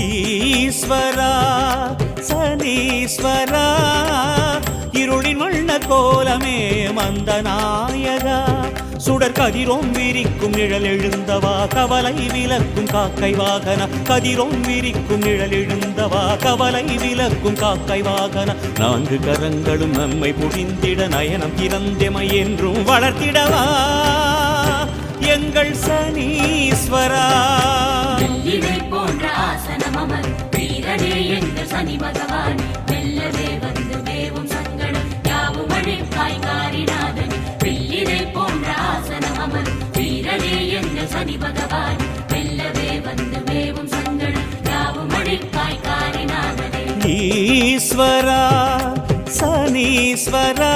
ஈஸ்வரா சனீஸ்வரா இருளின் வண்ண கோலமே மந்த நாயகா சுடர் கதிரோம் விரிக்கும் நிழல் எழுந்தவா கவலை விலக்கும் காக்கை வாகன கதிரோம் விரிக்கும் நிழல் எழுந்தவா கவலை விலக்கும் காக்கை வாகன நான்கு கரங்களும் நம்மை புரிந்திட நயனம் திறந்தெமை என்றும் வளர்த்திடவா எங்கள் சனீஸ்வரா போன்ற ஆசனம் அமர் வீரனே எங்கள் சனி பகவான் வெல்லவே வந்து வேவும் சங்கடம் யாவும் அழிப்பாய் காரிநாதன் வெள்ளினை போன்ற ஆசனம் அமர் வீரனே எங்கள் சனி பகவான் வெல்லவே வந்து வேவும் சங்கடம் யாவும் அழிப்பாய் காரிநாதனே ஈஸ்வரா சனீஸ்வரா